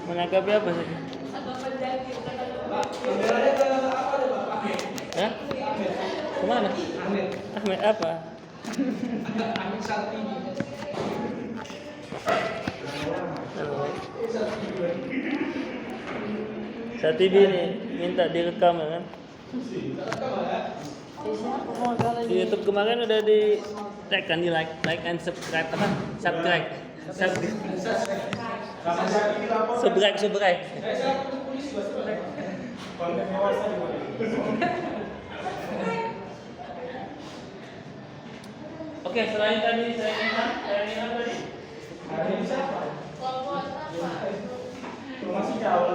Menanggapi apa saja? Kameranya ke apa deh Pak? Hah? Kemana? Ahmed apa? Ahmed Sartini. Satibi nih minta direkam ya kan? Di YouTube kemarin udah di tag kan, di like and subscribe apa? Subscribe. Subscribe. Oke, selain tadi saya ingat tadi. Masih jauh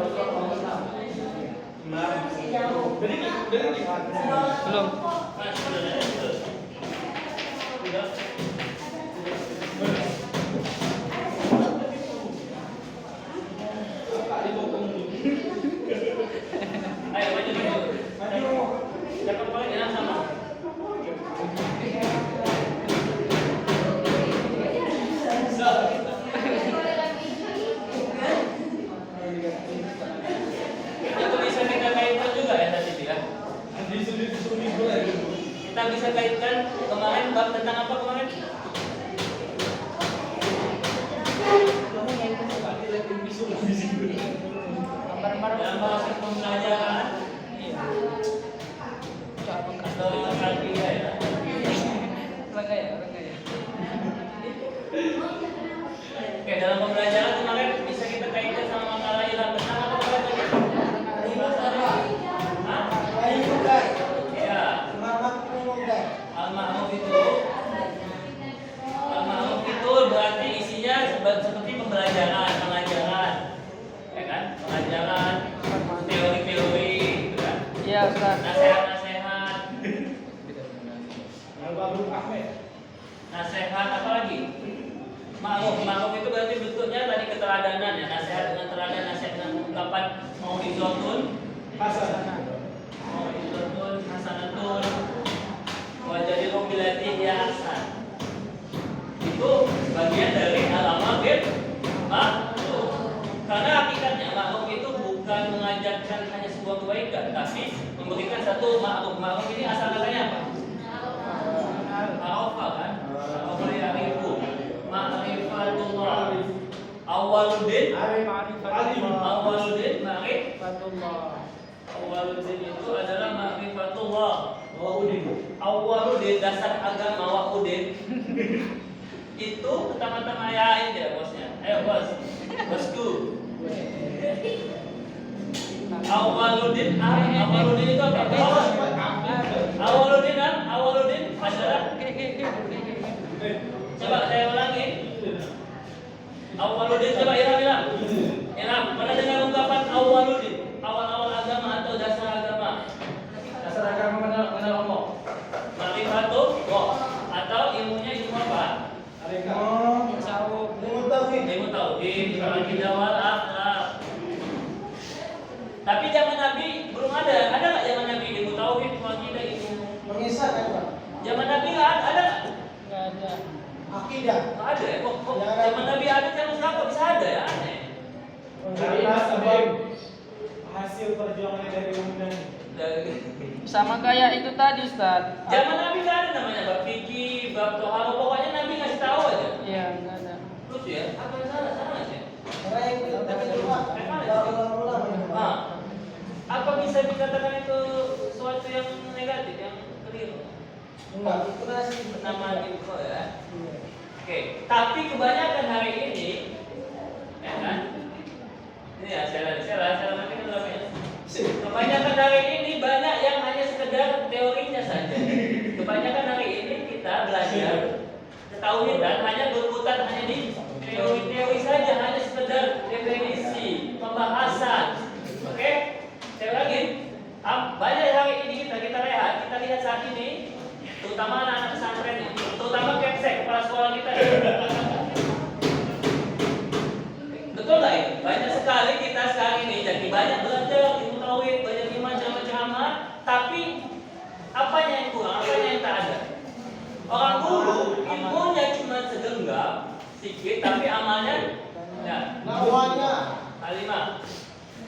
belum. Ayo maju. Cakap paling enak sama. Itu bisa kita kaitkan juga ya tadi ya. Kita bisa kaitkan kemarin bab tentang apa kemarin? Dalam proses pembelajaran. Atau kalkula ya. Orang kaya. Oke, dalam pembelajaran kemarin bisa kita kaitkan sama makalah ilah tentang apa kemarin tadi? Ya. Al-Ma'ruf itu berarti isinya seperti pembelajaran, pengajaran. Ya kan? Pengajaran, teori-teori gitu kan? Iya, Ustaz. Nasihat-nasihat. Nasihat apa lagi? Ma'ruf itu berarti bentuknya tadi keteladanan ya, nasihat dengan teladan, nasihat dengan ungkapan mau'izatun hasanatun wa jadilhum billati hiya ahsan. Itu bagian dari al-amr bil ma'ruf. Karena hakikatnya ma'ruf itu bukan mengajarkan hanya sebuah kebaikan, tapi memberikan satu ma'ruf. Ma'ruf ini asal katanya apa? Ma'rufah kan? Ma'rufah ya'rifu. Ma'rifatullah. Awwaluddin ma'rifatullah. Awwaluddin itu adalah ma'rifatullah. Awwaluddin dasar agama wa'udin. Itu pertama-tama ayain dia bosnya. Ayo bos. Bosku. Awwaluddin itu apa? Awwaluddin adalah. Coba saya ulangi. Awwaluddin coba Iram. Mana dengar ungkapan awwaluddin? Awal-awal agama atau dasar agama? Dasar agama mengenal Allah. Ma'rifatullah atau ilmunya ilmu apa? Ilmu tauhid, akidah wal akhlak. Tapi zaman Nabi belum ada. Ada nggak zaman Nabi ilmu tauhid, akidah, ilmu Mengisah kan Pak? Zaman Nabi nggak ada nggak? Nggak ada. Akidah. Nggak ada ya? Kok zaman Nabi ada, zaman sekarang kok bisa ada ya? Aneh. Karena sebab hasil perjuangan dari undang Sama kayak itu tadi, Ustaz. Zaman Nabi nggak ada namanya bab fikih, bab tohara, pokoknya Nabi ngasih tahu aja. Iya, nggak ada. Terus ya, apa yang salah? Salah aja. Karena yang Apa bisa dikatakan itu sesuatu yang negatif, yang keliru? enggak, itu nasi Nama info ya. Oke, tapi kebanyakan hari ini, ya kan? Ini ya, saya nanti namanya. Kebanyakan hari ini banyak yang hanya sekedar teorinya saja. Kebanyakan hari ini kita belajar tauhid dan hanya berputar hanya di teori-teori saja, hanya sekedar definisi, pembahasan. Oke? Saya ulangi. Banyak hari ini kita lihat saat ini, terutama anak-anak pesantren ini, terutama kepsek kepala sekolah kita. Betul nggak ini? Banyak sekali kita sekarang ini jadi banyak belajar ilmu tauhid, banyak iman, ceramah, tapi apanya yang kurang, apanya yang tak ada? Orang dulu ilmunya cuma segenggam, sedikit, tapi amalnya ya. Nawanya Halimah.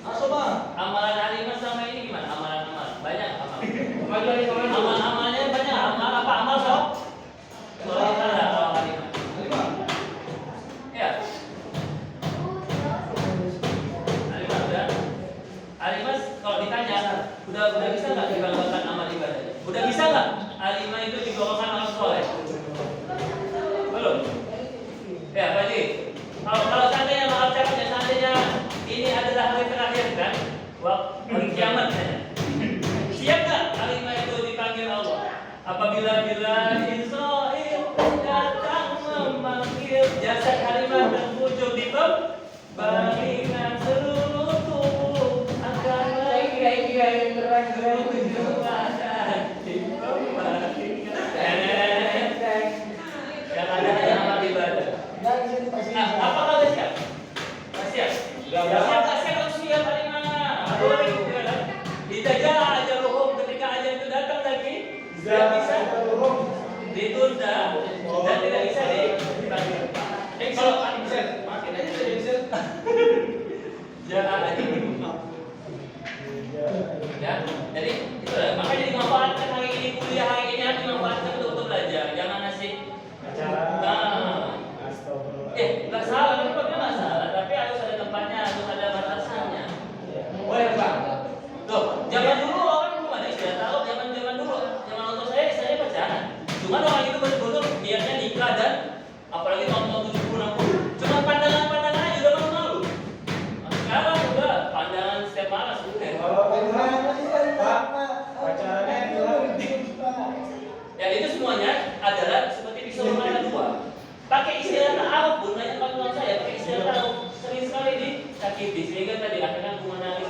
Masuk bang. Amalan Halimah sama ini gimana? Amalan-amalan. Banyak amal. Maju. Amal-amalnya banyak. Amal apa? Amal sok? Kalau Halimah. Ya. Halimah udah. Halimah kalau ditanya, udah bisa nggak dibanggakan amal ibadahnya? Udah bisa nggak? Halimah itu digolongkan orang soleh? Belum. Ya, Pak Haji. Kalau seandainya maaf caranya, seandainya ini adalah hari terakhir kan, hari kiamat kan? Siap nggak Halimah itu dipanggil Allah? Apabila Israel datang memanggil, jasad Halimah terwujud di balingan seluruh tubuh akan lagi menuju pada di pembalingan. Yang ada hanya amal ibadah. Apakah udah siap? Siap? Siap tak siap? Harus siap Halimah. Dijaga aja rohum ketika aja itu datang lagi. Tidak bisa ditunda dan tidak bisa dipanggil. Kalau makin aja bisa. Jangan aja. Ya, jadi itu lah. Makanya dimanfaatkan hari ini kuliah hari ini harus dimanfaatkan untuk belajar. Jangan ngasih nggak salah, nggak salah, tapi harus ada tempatnya, harus ada batasannya. Boleh Pak? Loh, zaman dulu orang belum ada istilah taruh, zaman dulu, zaman waktu saya pacaran. Cuma orang itu betul-betul niatnya nikah dan apalagi tahun 70 60. Cuma pandangan-pandangan aja udah malu-malu. Sekarang udah pandangan setiap malam sudah. Ya itu semuanya adalah seperti pisau bermata dua. Pakai istilah ta'aruf pun, banyak kawan saya pakai istilah ta'aruf sering sekali disakiti sehingga tadi akhirnya aku menangis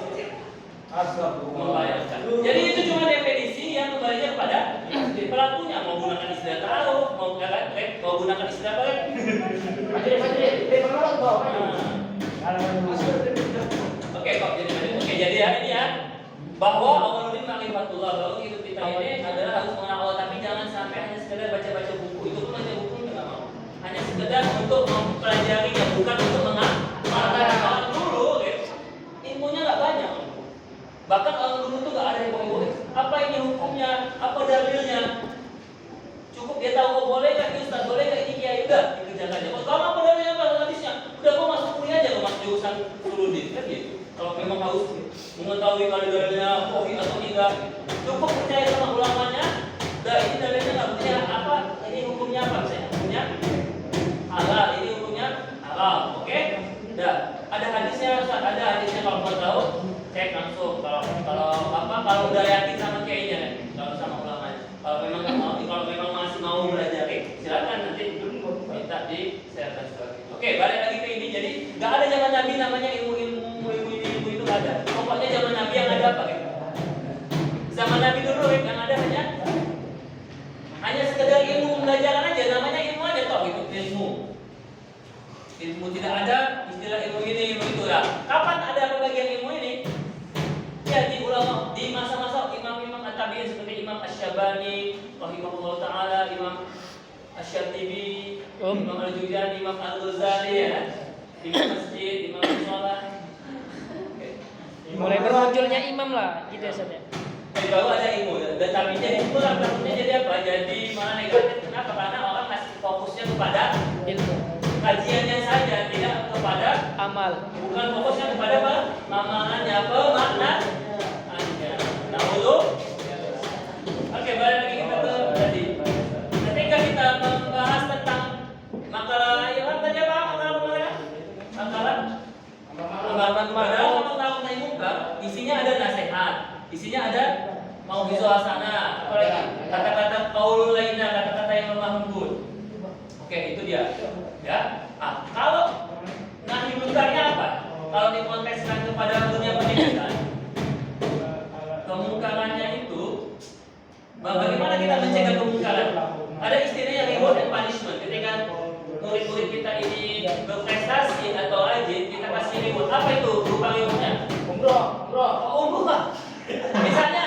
membayangkan. Jadi itu cuma definisi yang kembalinya kepada pelakunya, mau gunakan istilah ta'aruf, mau gunakan istilah apa? Oke, jadi ya ini ya bahwa awaludin ma'rifatullah, bahwa hidup kita ini adalah harus mengenal Allah, tapi jangan sampai hanya sekedar baca-baca buku. Itu pun baca buku nggak mau. Hanya sekedar untuk mempelajarinya, bukan untuk mengamalkan. Orang dulu ilmunya nggak banyak. Bahkan orang dulu tuh nggak ada yang boleh. Apa ini hukumnya? Apa dalilnya? Cukup dia tahu kok boleh nggak ini Ustaz, boleh nggak ini kiai, udah dikerjakan aja. Kalau apa dalilnya, apa hadisnya? Udah kok masuk kuliah aja, kok masuk jurusan suludin kan gitu. Kalau memang harus mengetahui kalau dalilnya COVID atau tidak, cukup percaya sama ulamanya. Udah ini dalilnya nggak punya apa? Ini hukumnya apa? Saya hukumnya halal, ini hukumnya haram, oke? Udah ada hadisnya, ada hadisnya kalau mau tahu cek langsung. Kalau udah yakin sama kiainya, kalau sama ulamanya. Kalau memang nggak mau, kalau memang masih mau belajar, silakan nanti minta di share dan sebagainya. Oke, balik lagi ke ini. Jadi nggak ada zaman Nabi namanya ilmu itu nggak ada. Pokoknya zaman Nabi yang ada apa gitu? Zaman Nabi dulu yang ada hanya sekedar ilmu pembelajaran aja, namanya ilmu aja toh gitu, ilmu tidak ada istilah ilmu ini ilmu itu ya. Kapan ada pembagian ilmu ini? Ya di ulama, di masa-masa imam-imam at-tabi'in seperti Imam Asy-Syabani rahimahullah taala, Imam Asy-Syatibi, Imam Al-Juzani, Imam Al-Ghazali ya. Di masjid, Imam Sholat. Mulai bermunculnya imam lah, gitu ya Ustaz ya. Jadi baru ada ilmu dan tapi jadi itu takutnya jadi apa? Jadi malah negatif. Kenapa? Karena orang masih fokusnya kepada Ilmu, kajiannya saja, tidak kepada amal. bukan fokusnya kepada pemahamannya, pemaknaannya. Nah, untuk oke, balik lagi kita ke tadi. Ketika kita membahas tentang makalah yang tadi apa? Makalah isinya ada nasihat, isinya ada mau suasana, apalagi kata-kata qaulul laina, kata-kata yang lemah lembut. Oke, itu dia. Ya. Kalau nahi munkarnya apa? Kalau dikontekskan kepada dunia pendidikan, kemungkarannya itu bagaimana kita mencegah kemungkaran? Ada istilahnya reward and punishment. Ketika murid-murid kita ini berprestasi atau rajin, kita kasih reward. Apa itu berupa rewardnya? Umroh Pak. Misalnya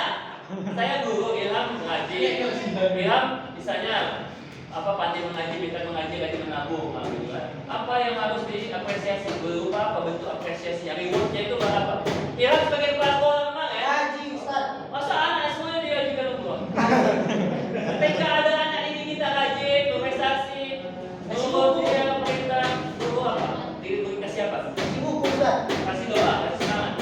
saya guru Ilham ngaji, Ilham misalnya apa pandai mengaji, pintar mengaji, rajin menabung, gitu kan. Apa yang harus diapresiasi? Berupa apa bentuk apresiasinya? Rewardnya itu apa? Kira sebagai pelakon mah ya. Haji Ustaz. Masa anak semuanya diajukan umroh? Ketika ada anak ini kita rajin, berprestasi, menurut dia pemerintah, dulu apa? Diberi siapa? Ibu Ustaz. Kasih doa, kasih semangat.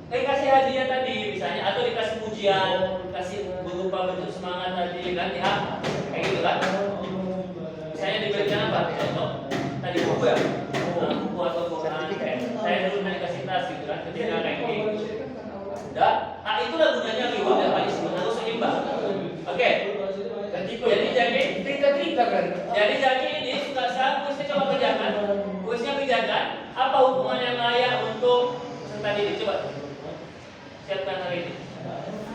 Kasih hadiah tadi misalnya, atau dikasih pujian, kasih berupa bentuk semangat tadi kan, ya kayak gitu kan. Misalnya diberikan apa? Contoh tadi buku ya, buku atau Quran. Saya dulu dikasih tas gitu kan, ketika ranking. Dah, itulah gunanya reward dan punishment harus seimbang. Oke. Jadi kan. Jadi ini sekarang kuisnya coba kerjakan. Kuisnya kerjakan. Apa hukuman yang layak untuk peserta didik? Coba siapkan hari ini.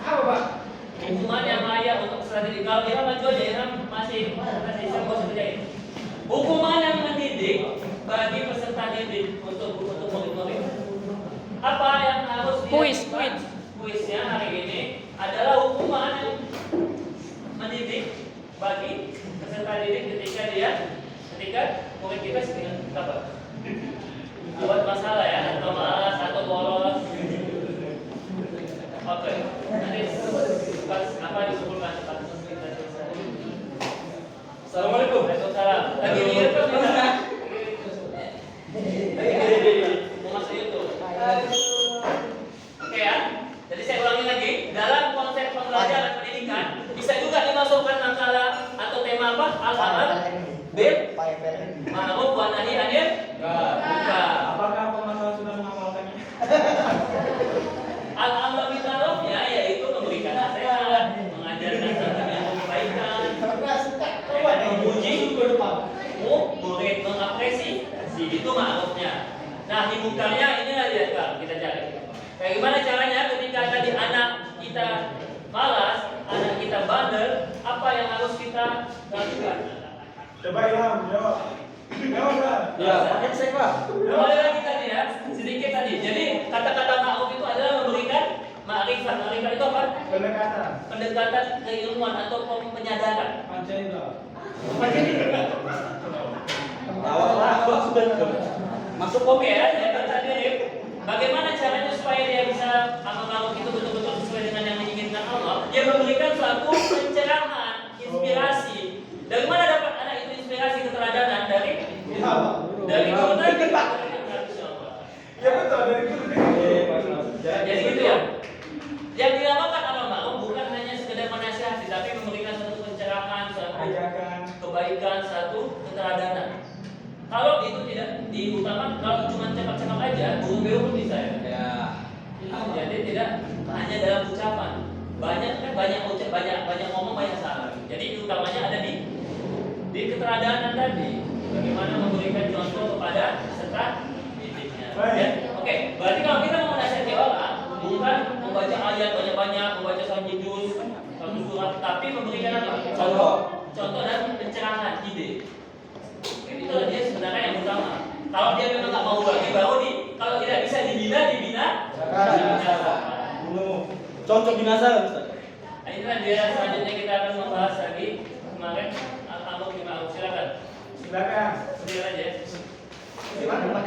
Apa Pak? Hukuman yang layak untuk peserta didik. Kalau Iram maju aja, Iram masih saya bisa kerjain. Hukuman yang mendidik bagi peserta didik untuk murid-murid. Apa yang harus Kuis. Kuisnya hari ini adalah hukuman yang mendidik bagi peserta didik ketika murid kita sedang dapat buat masalah ya, atau malas atau bolos. Oke, nanti pas apa disumpulkan cepat. Assalamualaikum. Waalaikumsalam. Lagi lihat kan bisa? Mau masuk YouTube. Oke ya. Jadi saya ulangi lagi, dalam konsep pembelajaran pendidikan bisa juga dimasukkan makalah atau tema apa? Al-amal bil ma'ruf wa nahi anil munkar. Apakah pemasalah sudah mengamalkannya? Al-amal bil ma'ruf ya yaitu memberikan nasihat, mengajarkan tentang kebaikan, memuji murid, mengapresiasi, itu ma'rufnya. Nah, di munkarnya inilah dia Kak, kita cari. Bagaimana caranya ketika tadi anak kita malas, anak kita bandel, apa yang harus kita lakukan? Coba Ilham, jawab. Jawab. Ya, pakai cek Pak. Kembali lagi tadi ya, sedikit tadi. Jadi kata-kata ma'ruf itu adalah memberikan ma'rifat. Ma'rifat itu apa? Pendekatan. Pendekatan keilmuan atau penyadaran. Pancasila. Masuk oke ya, saya kata diri. Bagaimana caranya supaya dia bisa amal itu betul-betul sesuai dengan yang diinginkan Allah? Dia memberikan suatu pencerahan, inspirasi. Dari mana dapat anak itu inspirasi keteladanan? Dari guru tadi. Ya betul, dari guru. Jadi gitu ya. Yang dinamakan amal ma'ruf bukan hanya sekedar menasihati, tapi memberikan suatu pencerahan, suatu Ajakan. kebaikan, satu keteladanan. Kalau itu tidak diutamakan, kalau cuma cakap-cakap aja, guru pun bisa ya. Jadi tidak hanya dalam ucapan. Banyak ngomong, banyak salah. Jadi utamanya ada di keteladanan tadi. Bagaimana memberikan contoh kepada peserta didiknya. Ya? Oke, berarti kalau kita mau menasihati orang, bukan membaca ayat banyak-banyak, membaca satu juz, satu surat, tapi memberikan apa? Contoh dan pencerahan ide. Itulah dia sebenarnya yang utama. Kalau dia memang nggak mau bagi, baru kalau tidak bisa dibina. Contoh binasa Ustaz. Nah, inilah dia selanjutnya kita akan membahas lagi kemarin al-amr bil ma'ruf. Silakan. Silakan. Berdiri aja. Gimana Pak?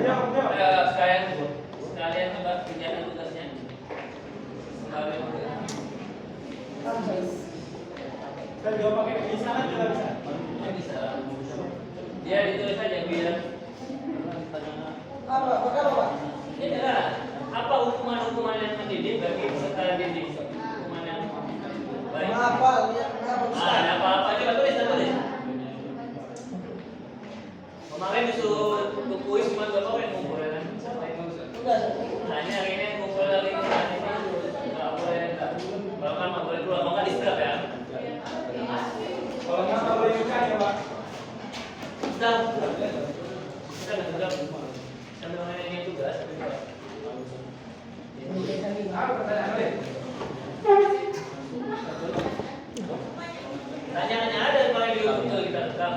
Jawab. Sekalian coba kerjakan tugasnya. Kembali. Kita jawab pakai bisa kan juga bisa. Ya bisa. Dia ditulis saja biar. Apa? Ini adalah apa hukuman yang mendidik bagi peserta didik? Hukuman yang baik. Kenapa Ada apa-apa coba tulis. Kemarin disuruh ke kuis cuma berapa orang yang ngumpul ya kan? Hanya hari ini ngumpul lagi nggak boleh berapa lama boleh keluar mau nggak distrap ya? Kalau nggak boleh buka ya Pak. Sudah sambil mengenai tugas. Apa pertanyaan boleh? Tanya-tanya ada kalau di YouTube tuh kita rekam.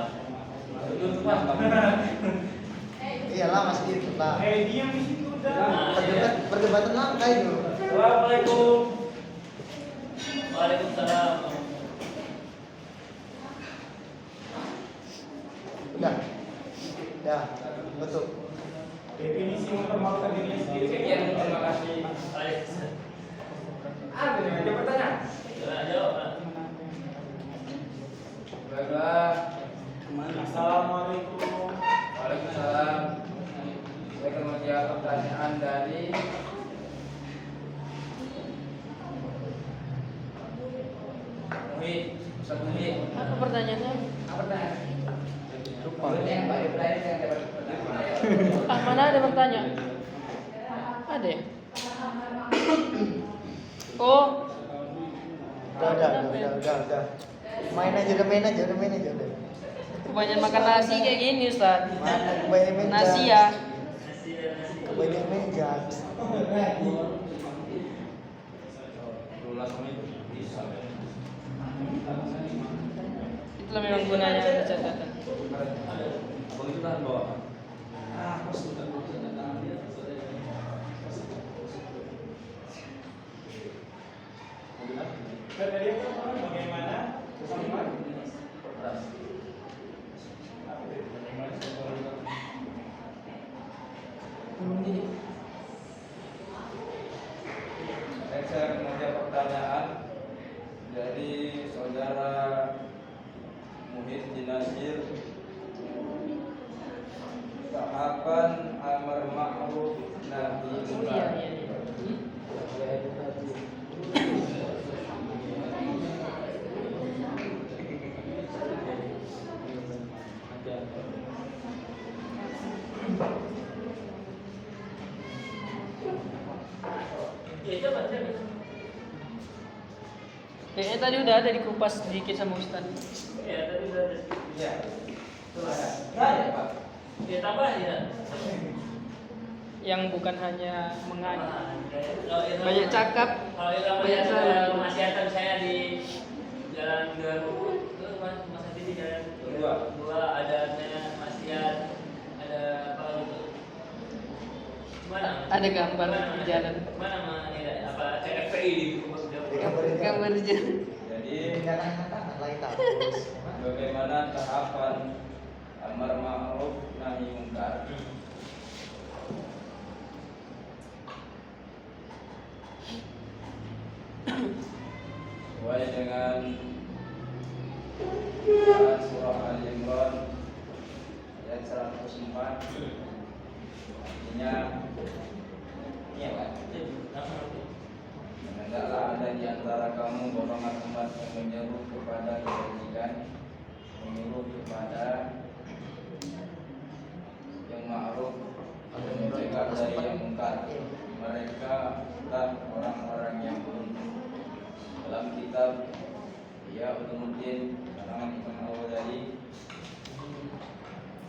Iyalah masih gitu lah. Diam di situ udah. Perdebatan langka itu. Assalamualaikum. Waalaikumsalam. Udah. Udah. Betul. Definisi mempermalukan diri sendiri. Sekian, terima kasih. Waalaikumsalam. Ada pertanyaan? Jawab. Baiklah. Assalamualaikum. Waalaikumsalam. Saya akan menjawab pertanyaan dari Muhid. Ustaz Muhid. Apa pertanyaannya? Apa pertanyaan? Lupa. Yang baik yang dapat pertanyaan. Ah, mana ada bertanya? Ada ya? Oh, Udah. Main aja, udah main aja. Udah. kebanyakan makan nasi kayak gini Ustaz. Mana kebanyakan main Nasi jazz. ya. Kebanyakan main jazz. Itulah memang gunanya ada catatan. Tadi bagaimana? Saya menjawab pertanyaan dari saudara Muhid Jinasir. Tahapan amar ma'ruf nahi munkar. Kayaknya tadi udah ada dikupas sedikit sama Ustaz. Ya, tadi udah ada. Ya. Ada, Pak. Ya, tambah ya. Yang bukan hanya mengaji. Kalau Banyak cakap, Kalau Ilham banyak ada salah. kemaksiatan saya di Jalan Garuh, itu Mas Hadi di Jalan dua ada maksiat, ada apa gitu. Mana? Ada gambar di jalan. Mana apa CFPI di Gambar di jalan. Jadi Jangan lain tak. bagaimana tahapan amar ma'ruf nahi munkar? Sesuai dengan surah Al-Imran ayat 104, artinya ini ya Pak. Hendaklah ada di antara kamu golongan umat yang menyeru kepada kebajikan, menyuruh kepada yang ma'ruf dan mencegah dari yang munkar. Mereka adalah orang-orang yang beruntung. Dalam kitab Ya Ulumuddin karangan Imam Al-Ghazali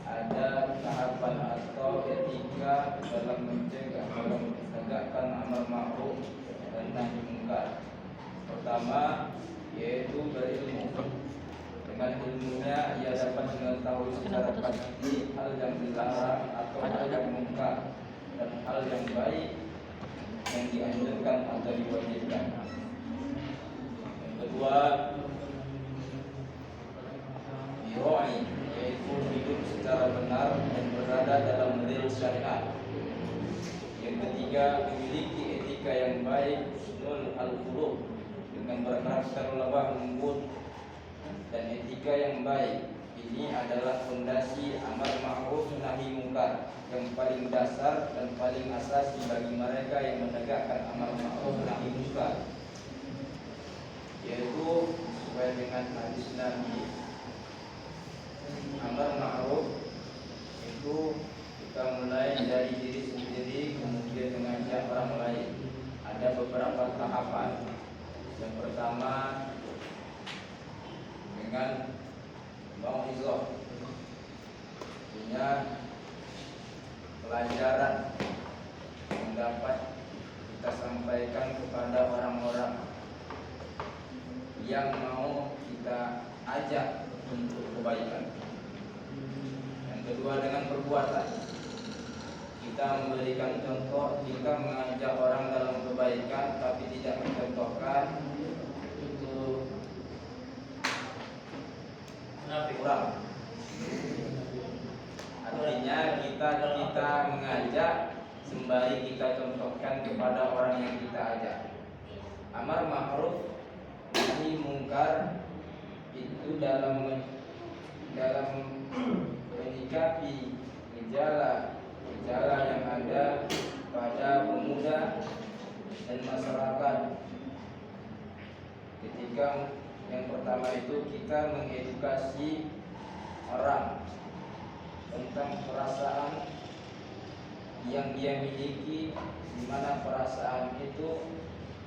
ada tahapan atau etika dalam mencegah, dalam menegakkan amar ma'ruf dan nahi munkar. Pertama yaitu berilmu. Dengan ilmunya ia dapat mengetahui secara pasti hal yang dilarang atau hal yang munkar dan hal yang baik yang dianjurkan atau diwajibkan. Yang kedua, biroi, yaitu hidup secara benar dan berada dalam real syariat. Yang ketiga, memiliki etika yang baik, husnul al-khuluq, dengan berkarakter lemah lembut dan etika yang baik. Ini adalah fondasi amar ma'ruf nahi munkar yang paling dasar dan paling asasi bagi mereka yang menegakkan amar ma'ruf nahi munkar, yaitu sesuai dengan hadis Nabi. Amar ma'ruf itu kita mulai dari diri sendiri, kemudian mengajak orang lain. Ada beberapa tahapan. Yang pertama dengan mau'izah, punya pelajaran yang dapat kita sampaikan kepada orang-orang yang mau kita ajak untuk kebaikan. Yang kedua dengan perbuatan, kita memberikan contoh, kita mengajak orang dalam kebaikan tapi tidak mencontohkan, Munafik. kurang. Artinya kita mengajak sembari kita contohkan kepada orang yang kita ajak. Amar ma'ruf nahi mungkar itu dalam menyikapi gejala yang ada pada pemuda dan masyarakat. Ketika yang pertama itu kita mengedukasi orang tentang perasaan yang dia miliki, di mana perasaan itu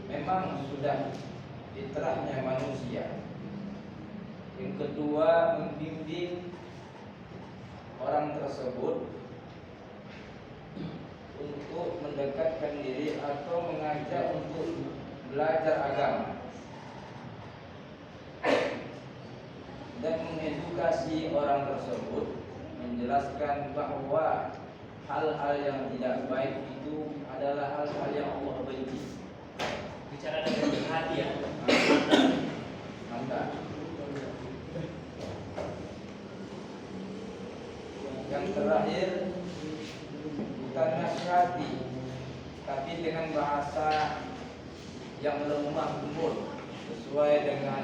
memang sudah fitrahnya manusia. Yang kedua, membimbing orang tersebut untuk mendekatkan diri atau mengajak untuk belajar agama dan mengedukasi orang tersebut, menjelaskan bahwa hal-hal yang tidak baik itu adalah hal-hal yang Allah benci. Bicara dengan hati ya. Mantap. Yang terakhir, bukan nasihati, tapi dengan bahasa yang lemah lembut, sesuai dengan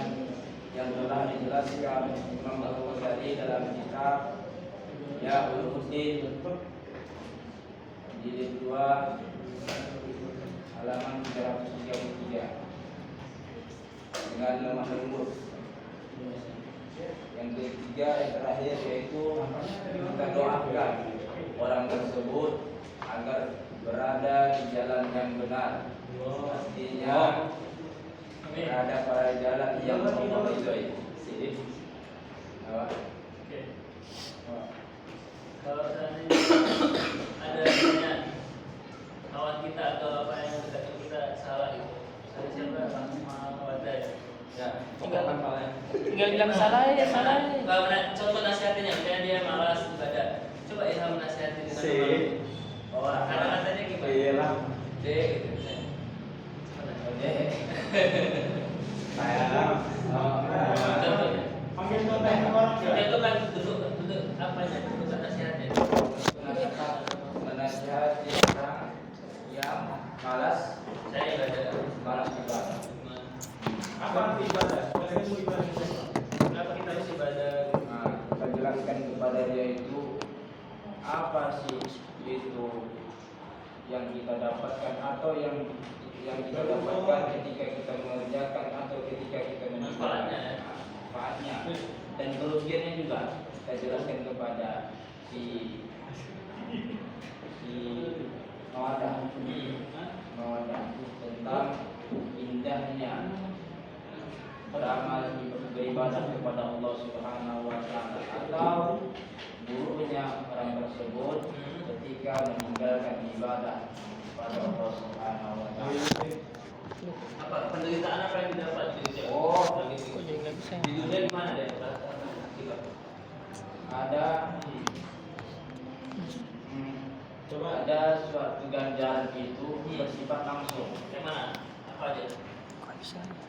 yang telah dijelaskan Imam Al-Ghazali dalam kitab Ya Ulumuddin jilid 2 halaman 333 dengan lemah lembut. Yang ketiga, yang terakhir, yaitu kita doakan orang tersebut agar berada di jalan yang benar. Artinya berada pada jalan yang Allah ridhoi. Oke. Kalau seandainya ada misalnya kawan kita atau apa yang dekat kita salah itu, saya siapa sama wadah ya. Ya, Tinggal bilang salah ya, salah ya. Kalau contoh nasihatnya, misalnya dia malas ibadah, coba ya sama nasihatin bahwa karena katanya gimana? Iya lah. D gitu misalnya. Contohnya. Panggil contoh orang Itu kan bentuk apanya, bentuk nasihatnya. Menasihati orang yang malas Saya ibadah. ibadah. apa arti ibadah? Sebenarnya itu ibadah itu apa? Kenapa kita harus ibadah? Nah, kita jelaskan kepada dia itu apa sih itu yang kita dapatkan atau yang kita dapatkan ketika kita mengerjakan atau ketika kita Manfaatnya, ya. manfaatnya dan kerugiannya juga kita jelaskan kepada si mawadah tentang indahnya beramal beribadah kepada Allah Subhanahu wa taala atau buruknya orang tersebut ketika meninggalkan ibadah kepada Allah Subhanahu wa taala. Apa penderitaan apa yang didapat di Oh, di dunia di mana deh? Ada ada suatu ganjaran itu bersifat langsung. Yang mana? Apa aja?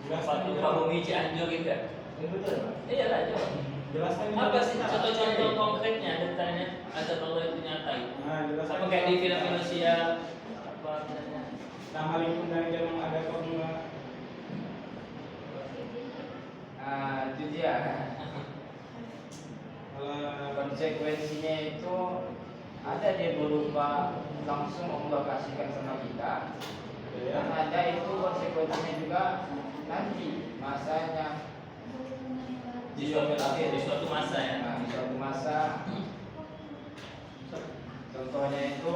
Jelaskan Suatu Bumi Cianjur gitu kan? Betul, Pak. Iya lah, coba. Jelaskan Apa sih contoh-contoh konkretnya detailnya azab Allah itu nyata itu? Nah, jelaskan. Apa kayak di film Indonesia apa misalnya? Nama lingkung dari zaman ada formula. Nah, itu dia. Kalau Konsekuensinya itu ada dia berupa langsung Allah kasihkan sama kita. Dan ada itu konsekuensinya juga nanti masanya Di suatu masa ya. Nah, di suatu masa contohnya itu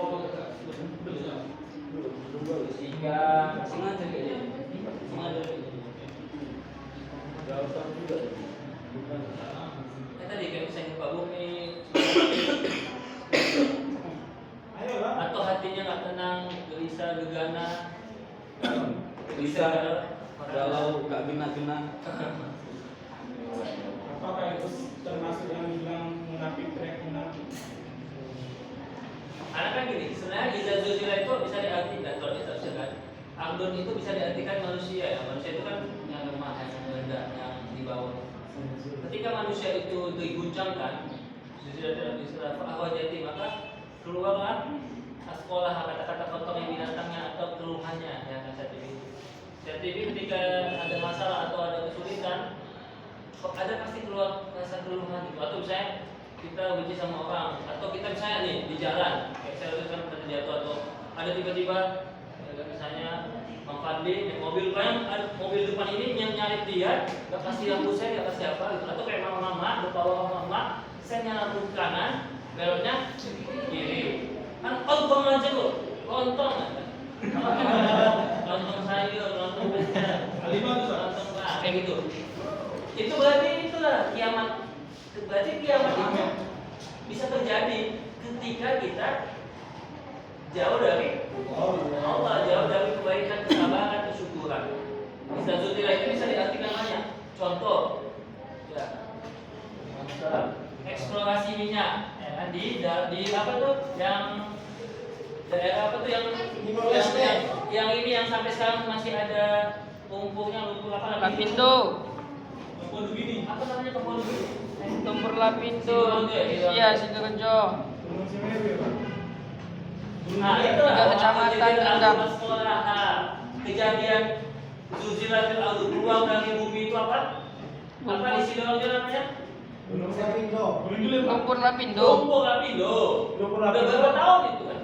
jika Sengaja kayak gini. Sengaja. Tadi kayak misalnya Pak Bumi ayolah. atau hatinya nggak tenang, gelisah, gegana, Bisa kalau nggak gena-gena. Apakah itu termasuk yang dibilang munafik, teriak munafik? Karena kan gini, sebenarnya Iza Zuzila itu bisa diartikan kalau ditafsirkan. Abdun itu bisa diartikan manusia ya. Manusia itu kan yang lemah, yang rendah, yang di bawah. ketika manusia itu diguncangkan, jadi maka keluarlah sekolah kata-kata kotor yang binatangnya atau keluhannya ya kan jadi ketika ada masalah atau ada kesulitan ada pasti keluar rasa keluhan gitu. Atau misalnya kita benci sama orang atau kita misalnya nih di jalan kayak saya kan terjatuh atau ada tiba-tiba misalnya Bang Fadli naik mobil kan mobil depan ini yang nyalip dia gak kasih lampu saya gak kasih apa gitu. Atau kayak mama berbawa mama saya nyala lampu kanan beloknya kiri kan bang aja lo lontong lontong sayur lontong besar lontong kayak gitu. Itu berarti itulah kiamat. Berarti kiamat itu bisa terjadi ketika kita jauh dari Allah, jauh dari kebaikan, kesabaran, kesyukuran. Izzatullah itu bisa diartikan banyak. Contoh, ya, eksplorasi minyak, ya kan di apa tuh yang daerah apa tuh yang ini yang sampai sekarang masih ada lumpurnya lumpur apa namanya? Lapindo. Apa namanya Kebon Begini? Lumpur Lapindo. Iya, Sidoarjo. Nah, itu Tiga kecamatan Kendal. sekolah. Nah, kejadian Zuzilatil Ardu keluar dari bumi itu apa? Apa di Sidoarjo namanya? Lumpur Lapindo. Lumpur Lapindo. Udah berapa tahun itu kan?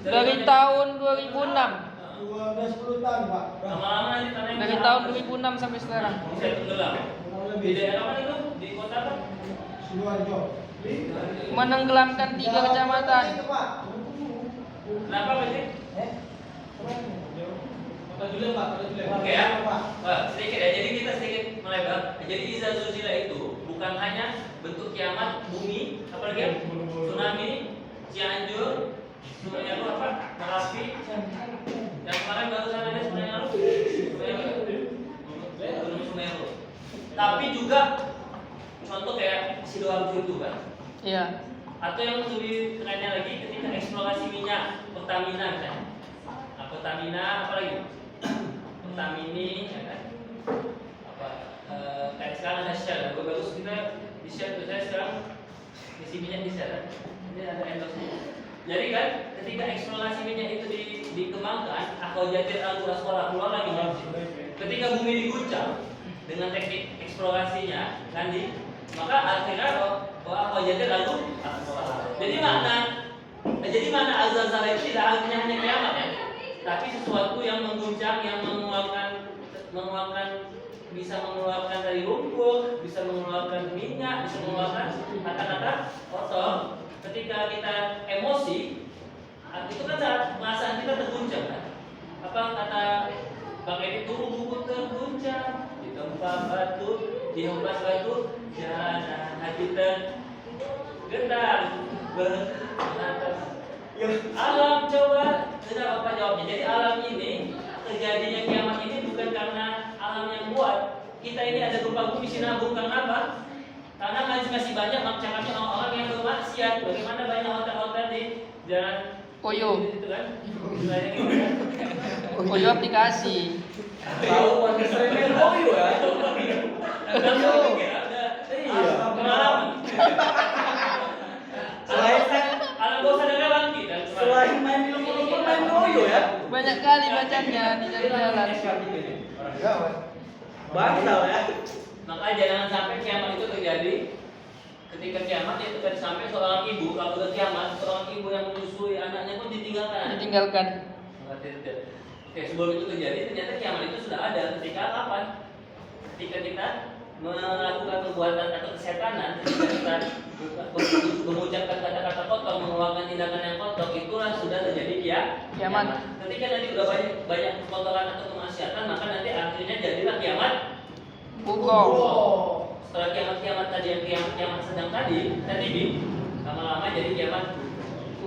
Dari tahun 2006. 10 tahun, Pak. Lama-lama nanti tanah yang Dari tahun 2006 sampai sekarang. bisa tenggelam. Di daerah mana itu? Di kota apa? Sidoarjo. Menenggelamkan 3 kecamatan. Itu, Pak. Kenapa Pak Cik? Oke ya. Wah, sedikit ya. Jadi kita sedikit melebar. Jadi Iza Zulzila itu bukan hanya bentuk kiamat bumi, apalagi tsunami, Cianjur, semuanya itu apa? Merapi. Yang kemarin barusan ada semuanya lalu. Gunung Semeru. Tapi juga contoh kayak Sidoarjo itu kan. Iya. Atau yang lebih kerennya lagi ketika eksplorasi minyak Pertamina misalnya. Nah, Pertamina apa lagi? Pertamini ya kan? Apa kayak sekarang ada Shell. Gue bagus kita di Shell tuh saya sekarang isi minyak di Shell. Ini ada endorse-nya. Jadi kan ketika eksplorasi minyak itu dikembangkan, aku jadi alur sekolah keluar lagi. Ketika bumi diguncang dengan teknik eksplorasinya kan maka akhirnya aku jadi lalu jadi mana azal itu tidak hanya kiamat ya, tapi sesuatu yang mengguncang, yang mengeluarkan bisa mengeluarkan dari lumpur, bisa mengeluarkan minyak, bisa mengeluarkan kata-kata kotor. Ketika kita emosi, itu kan saat perasaan kita terguncang kan. Apa kata Bang Edi, tubuhku terguncang di tempat batu, di hempas batu, jangan hati tergentar beratas. Alam coba, tidak apa jawabnya. Jadi alam ini terjadinya kiamat ini bukan karena alam yang buat. Kita ini ada gempa bumi sinabung karena apa? Karena masih banyak macam-macam orang-orang yang bermaksiat. Bagaimana banyak hotel-hotel di jalan Koyo. itu kan? Koyo aplikasi. Tahu pakai seremel koyo ya. Iya. Alam bawah sadar bangkit. Selain main di lumpur main koyo ya. Banyak kali bacanya di jalan-jalan. Enggak, Pak. Bangsal ya. Makanya jangan sampai kiamat itu terjadi. Ketika kiamat itu tadi sampai seorang ibu, kalau udah kiamat, seorang ibu yang menyusui anaknya pun Ditinggalkan. Oke, sebelum itu terjadi, ternyata kiamat itu sudah ada. Ketika kapan? Ketika kita melakukan perbuatan atau kesetanan, ketika kita mengucapkan kata-kata kotor, mengeluarkan tindakan yang kotor, itulah sudah terjadi Kiamat. Ketika nanti udah banyak kotoran atau kemaksiatan, maka nanti akhirnya jadilah kiamat. Setelah kiamat tadi yang kiamat sedang tadi lama-lama jadi kiamat.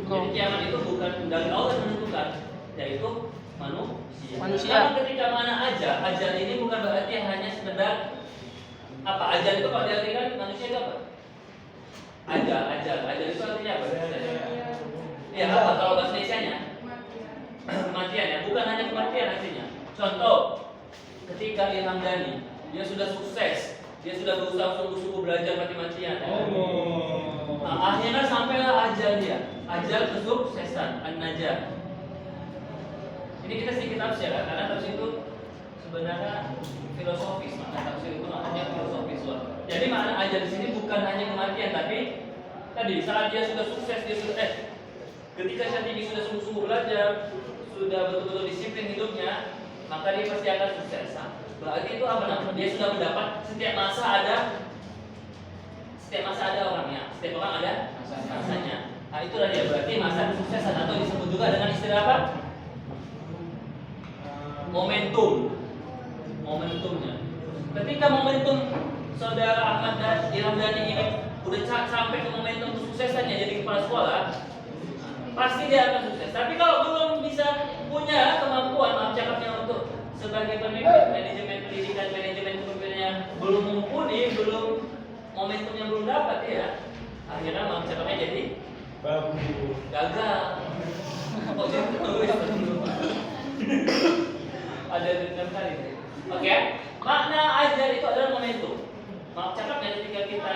Jadi kiamat itu bukan dari Allah yang menentukan, yaitu manusia. Karena ketika mana ajal ini bukan berarti hanya sekedar apa? Ajal itu kalau diartikan manusia itu apa? Ajal itu artinya apa? Ya apa kalau bahasa Indonesianya? Kematian ya, bukan hanya kematian artinya. Contoh, ketika Ilham Dhani dia sudah sukses dia sudah berusaha sungguh-sungguh belajar mati-matian. Oh. Nah, akhirnya sampailah ajal dia, ajal kesuksesan, an-najah. Ini kita sedikit tafsir ya, karena tafsir itu sebenarnya filosofis, makna tafsir itu maknanya filosofis. Jadi makna ajal di sini bukan hanya kematian, tapi tadi saat dia sudah sukses, dia sudah ketika saat ini sudah sungguh-sungguh belajar, sudah betul-betul disiplin hidupnya, maka dia pasti akan sukses. Berarti itu apa namanya? Dia sudah mendapat setiap masa ada orangnya, setiap orang ada masanya. Nah itulah dia berarti masa kesuksesan atau disebut juga dengan istilah apa? Momentumnya. Ketika momentum saudara Ahmad dan Iramdani ini udah sampai ke momentum kesuksesannya jadi kepala sekolah, pasti dia akan sukses. Tapi kalau belum bisa punya kemampuan maaf cakapnya untuk sebagai pemimpin, manajemen pendidikan, manajemen kepemimpinannya belum mumpuni, belum momentumnya belum dapat ya, akhirnya maaf cakapnya jadi gagal. Oh jadi ada dendam kali. Oke, makna ajar itu adalah momentum. Maaf cakapnya ketika kita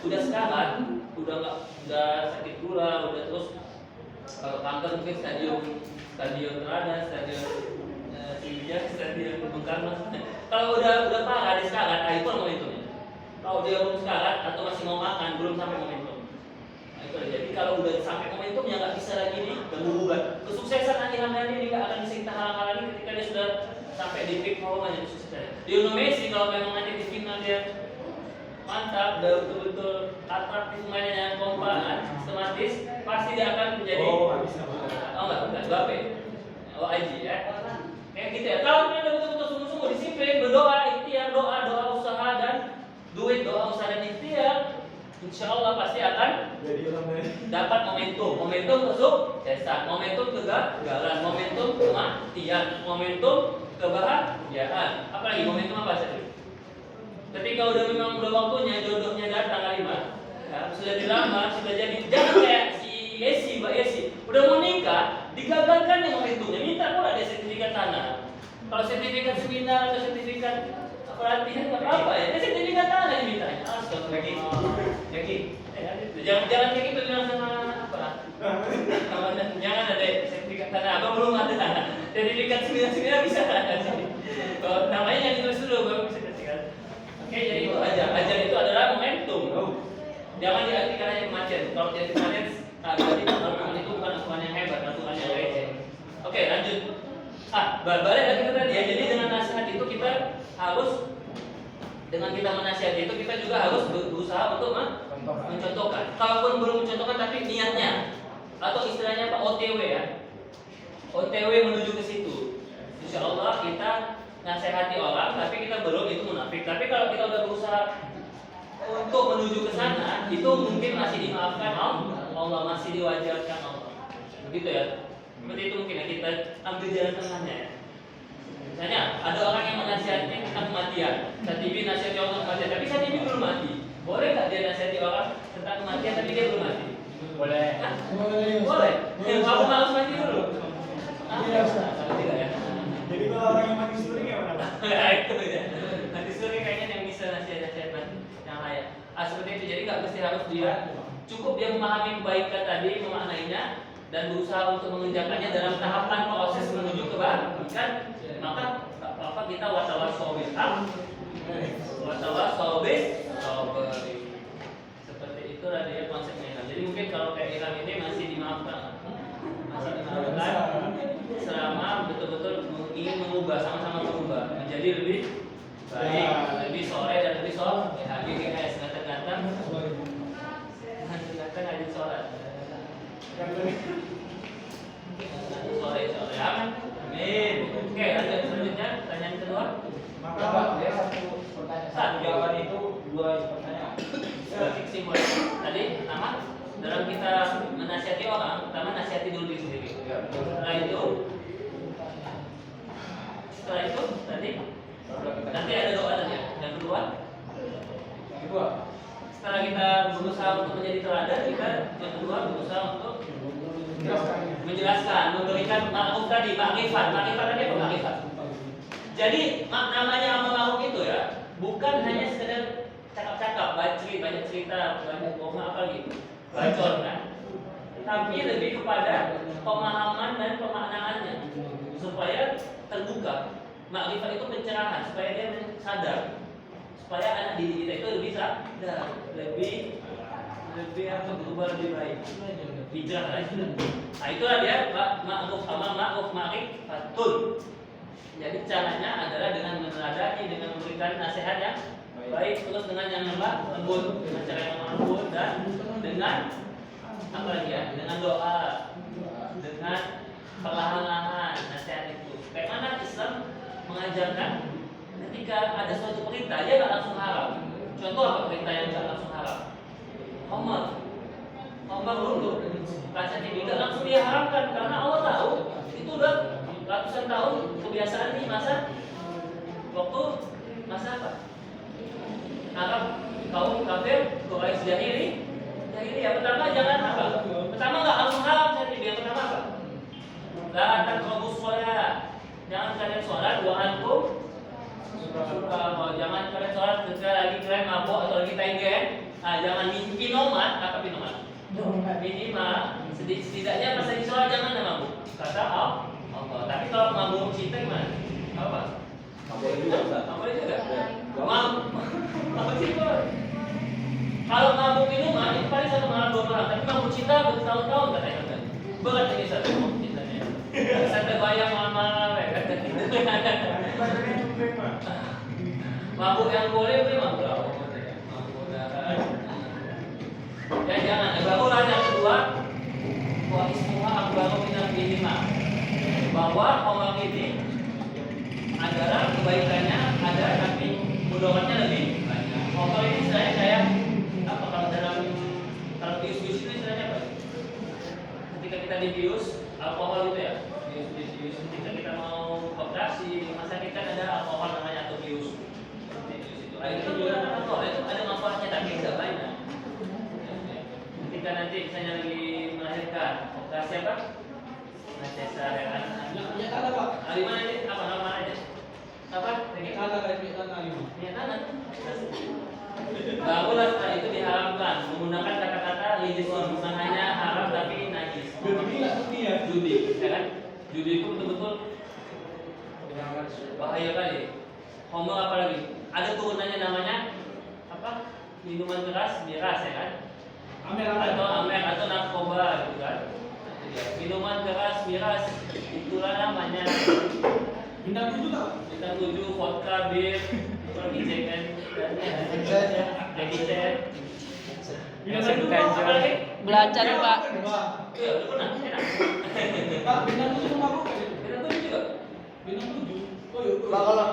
udah sekarang, udah sakit gula, udah terus kalau kanker mungkin stadion terada, stadion Bung Karno. Kalau udah parah di sekarang, nah itu momentumnya. Kalau dia belum sekarang atau masih mau makan, belum sampai momentum. Nah itu jadi kalau udah sampai momentumnya nggak bisa lagi diganggu-gugat. Kesuksesan Andi Hamdani ini nggak akan bisa kita halang-halangi ketika dia sudah sampai di peak powernya kesuksesan. Lionel Messi kalau memang nanti di final dia mantap, udah betul-betul atraktif mainnya, kompak, sistematis, pasti dia akan menjadi bukan Mbappe, OIG ya. Kayak gitu ya. Kalau dia betul-betul sungguh-sungguh disiplin, berdoa, ikhtiar, doa usaha dan duit, doa usaha dan ikhtiar, insya Allah pasti akan dapat momentum kesuksesan, momentum kegagalan, momentum kematian, momentum kebahagiaan. Apalagi momentum apa saja? Ketika memang udah waktunya jodohnya datang Kalimah, ya, sudah dilamar, sudah jadi, jangan kayak si Yesi, Mbak Yesi, udah mau nikah, digagalkan yang momentumnya, minta pula dia sertifikat tanah. Kalau sertifikat seminar atau sertifikat pelatihan nggak apa ya, sertifikat tanah yang mintanya. Jangan kayak gitu bilang sama apa? Jangan ada sertifikat tanah, apa belum ada sertifikat seminar bisa ada sih. Kalau namanya yang ditulis dulu baru bisa kasih. Oke, jadi itu ajar itu adalah momentum. Jangan diartikan hanya kematian. Kalau dia kematian, berarti Al-Quran itu bukan Al-Quran yang hebat, Al-Quran yang receh. Oke, lanjut. Balik lagi ke tadi ya. Jadi dengan nasihat itu kita harus, dengan kita menasihati itu kita juga harus berusaha untuk mencontohkan. Kalaupun belum mencontohkan tapi niatnya atau istilahnya apa, OTW ya. OTW menuju ke situ. Insya Allah kita nasihati orang, tapi kita belum, itu munafik. Tapi kalau kita udah berusaha untuk menuju ke sana, itu mungkin masih dimaafkan Allah, masih diwajarkan Allah. Begitu ya. Seperti itu mungkin ya, kita ambil jalan tengahnya ya. Misalnya ada orang yang menasihati tentang kematian, Satibi nasihati orang tentang kematian, tapi Satibi belum mati. Boleh nggak dia nasihati orang tentang kematian tapi dia belum mati? Boleh. Boleh. Yang kamu harus mati dulu. Tidak ya. Jadi kalau orang yang mati suri gimana, Pak? Itu ya. Mati suri kayaknya yang bisa nasihat-nasihat yang layak. Seperti itu. Jadi nggak mesti harus dia, cukup dia memahami kebaikan tadi, memaknainya dan berusaha untuk mengerjakannya dalam tahapan proses menuju kebaikan. Maka tak apa kita watawasau bil haq, watawasau bis sabr. Seperti itulah dia konsepnya. Jadi mungkin kalau kayak Ilham ini masih dimaafkan, selama betul-betul ingin mengubah, sama-sama mengubah menjadi lebih baik, lebih sore dan lebih soleh. GGS ganteng-ganteng, ngajin sholat. Sore aman. Amin. Oke, lanjut selanjutnya, pertanyaan kedua. Maka dia satu pertanyaan, jawaban itu dua pertanyaan. Simpel. Tadi nama dalam kita menasihati orang, pertama nasihati dulu diri sendiri. Setelah itu tadi nanti ada doa tadi ya. Yang kedua, setelah kita berusaha untuk menjadi teladan, kita yang kedua berusaha untuk menjelaskan, memberikan ma'ruf tadi, makrifat tadi apa makrifat? Jadi namanya amal ma'ruf itu ya, bukan hanya sekedar cakap-cakap, banyak cerita, banyak ngomong apa gitu, bacot kan, tapi lebih kepada pemahaman dan pemaknaannya supaya terbuka. Makrifat itu pencerahan supaya dia sadar, supaya anak didik kita itu lebih sadar, lebih apa, berubah lebih baik, bijak lagi. Nah itulah dia ma'rifatul. Jadi caranya adalah dengan meneladani, dengan memberikan nasihat yang baik, terus dengan yang lembut, dengan cara yang lembut, dan dengan apa lagi ya, dengan doa, dengan perlahan-lahan nasihat itu. Kayak mana Islam mengajarkan ketika ada suatu perintah dia nggak langsung haram. Contoh apa perintah yang nggak langsung haram? Omar dulu kaca TV nggak langsung diharamkan karena Allah tahu itu udah ratusan tahun kebiasaan di masa waktu masa apa? Arab kaum kafir Quraisy jahili ya. Pertama jangan apa? Pertama nggak langsung haram kaca TV. Yang pertama apa? La taqrabus shalah. Jangan kalian sholat wa antum jangan kalian sholat ketika lagi kalian mabuk atau lagi tenggen. Nah, jangan minuman, apa minuman? Minimal setidaknya pas lagi sholat jangan mabuk. Kata Allah. Tapi kalau mabuk cinta gimana? Apa? Mabuk juga, Ustaz. Mabuk juga? Mabuk cinta. Kalau mabuk minuman itu paling 1 malam 2 malam. Tapi mabuk cinta bertahun-tahun katanya. Berat ini satu mabuk cintanya. Saya terbayang malam-malam ya kan. Mabuk yang boleh mabuk apa? Ya jangan. Barulah yang kedua, wa ismuha akbaru minal bihima. Bahwa orang ini adalah kebaikannya ada tapi mudaratnya lebih banyak. Orang ini istilahnya kayak apa kalau bius-bius itu istilahnya apa? Ketika kita dibius alkohol itu ya. Bius ketika kita mau operasi rumah sakit kan ada alkohol namanya atau bius. Itu air itu juga alkohol itu ada manfaatnya tapi tidak banyak. Ketika nanti misalnya lagi melahirkan operasi apa? Anestesa ya kan? Minyak tanah Pak. Di mana ini? Apa nama aja? Apa? Minyak tanah kayak minyak tanah ini. Minyak tanah. Barulah setelah itu diharamkan menggunakan kata-kata rijisun, bukan hanya haram tapi najis. Judi, ya kan? Judi itu betul-betul bahaya kali. Homer apa lagi? Ada turunannya namanya apa? Minuman keras, miras ya kan? Amer atau narkoba gitu kan? Minuman keras, miras, itulah namanya. Bintang 7 tak? Bintang 7, vodka, bir, lagi Jack Jackie Chan. Bintang 7 apa lagi? Belajar Pak. Iya, udah pernah, enak. Pak, bintang 7 sama aku. Bintang 7 juga. Bintang 7. Oh iya. Pak kalau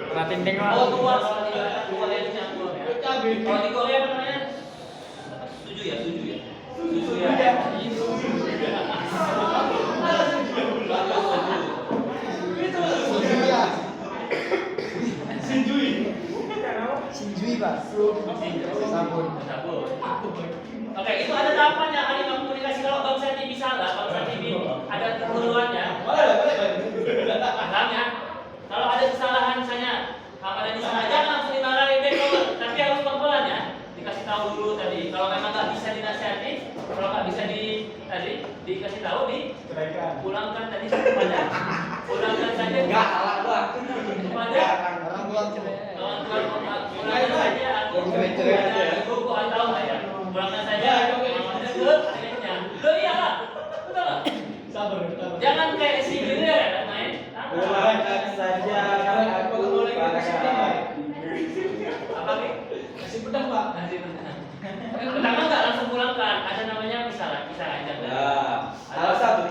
Pernah tinding Pak. Oh, tua kalau di Korea itu nyampur ya. Kalau di Korea apa namanya? Suju ya. Suju ya. Shinjui Pak. Sabun. Oke, itu ada tahapannya ahli komunikasi. Kalau Bang Sati bisa lah, Bang Sati ada keperluannya. Paham ya? Kalau ada kesalahan misalnya, ada disengaja langsung dimarahin deh, tapi harus pelan-pelan ya. Dikasih tahu dulu tadi. Kalau memang nggak bisa dinasihati, kalau nggak bisa dikasih tahu, pulangkan tadi pulangkan saja. Enggak, salah gua. Kepada Orang pulang pulangkan saja aku ibu atau ayah. Pulangkan saja ke ayahnya. Loh iyalah, betul nggak? Sabar. Jangan kayak si gitu ya, main. Pulangkan saja. Kalau boleh kita kasih pedang, Pak. Apa nih? Kasih pedang, Pak. Kasih pedang. Pertama nggak langsung pulangkan, ada namanya pisah aja. Ya. Salah satu.